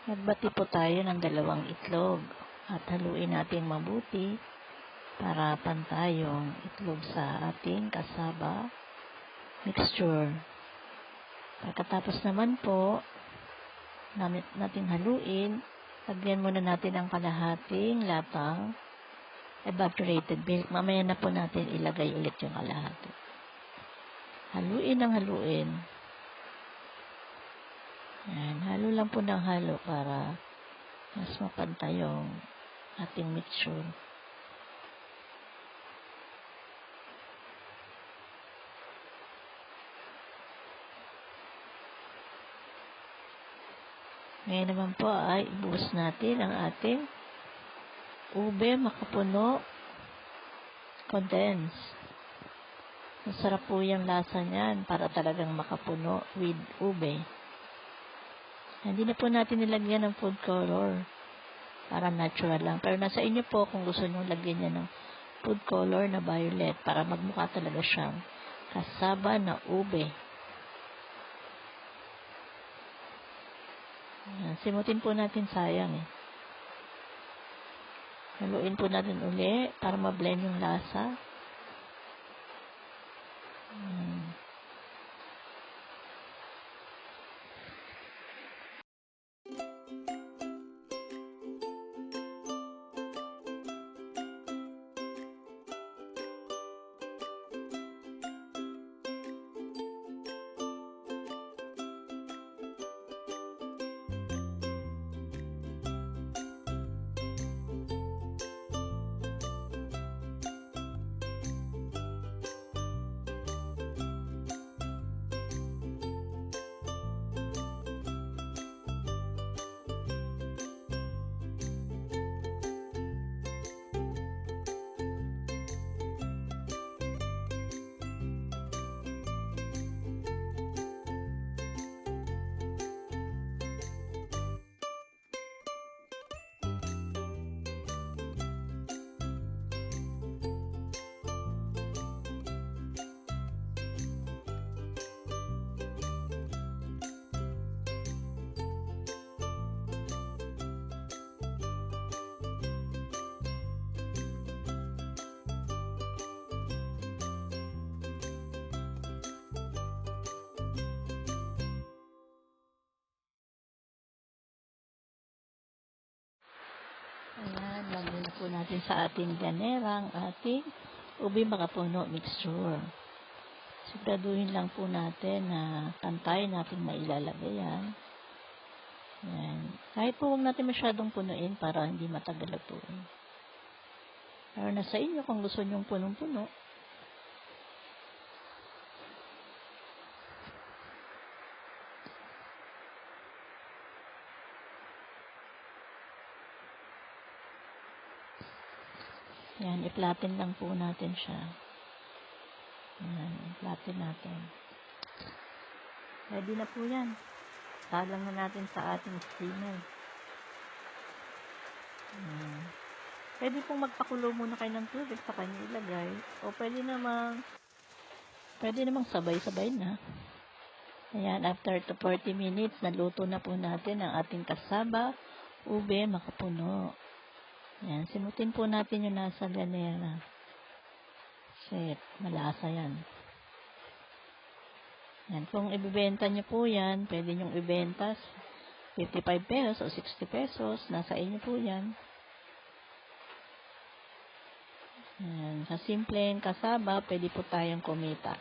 Magbati po tayo ng 2 itlog at haluin natin mabuti para pantay yung itlog sa ating cassava mixture. Pagkatapos naman po natin haluin, lagyan muna natin ang kalahating latang evaporated milk. Mamaya na po natin ilagay ulit yung kalahati. Haluin ng haluin. Yan, halo lang po ng halo para mas mapantay yung ating mixture. Ngayon naman po ay ibuhos natin ang ating ube macapuno condensed. Masarap po yung lasa niyan para talagang makapuno with ube. Hindi na po natin nilagyan ng food color para natural lang. Pero nasa inyo po kung gusto nyo lagyan niya ng food color na violet para magmukha talaga siyang cassava na ube. Simutin po natin, sayang eh. Haluin po natin uli para ma-blend yung lasa. Ayan, lagyan na po natin sa ating ganerang ating ube macapuno mixture. Siguraduhin lang po natin na pantay natin mailalagay yan. Ayan. Kahit po huwag natin masyadong punuin para hindi matagal lutuin. Pero nasa inyo kung gusto nyong punong-puno. Yan, i-flatten lang po natin siya. Yan, i-flatten natin. Ready na po yan. Salang na natin sa ating steamer. Pwede pong magpakulo muna kayo ng tubig sa kanya ilagay. O pwede namang sabay-sabay na. Ayan, after 40 minutes, naluto na po natin ang ating cassava ube macapuno. Yan, simutin po natin yung nasa ganera. Kasi malasa yan. Yan, kung ibibenta nyo po yan, pwede nyong ibenta 55 pesos o 60 pesos. Nasa inyo po yan. Yan, sa simpleng cassava, pwede po tayong kumita.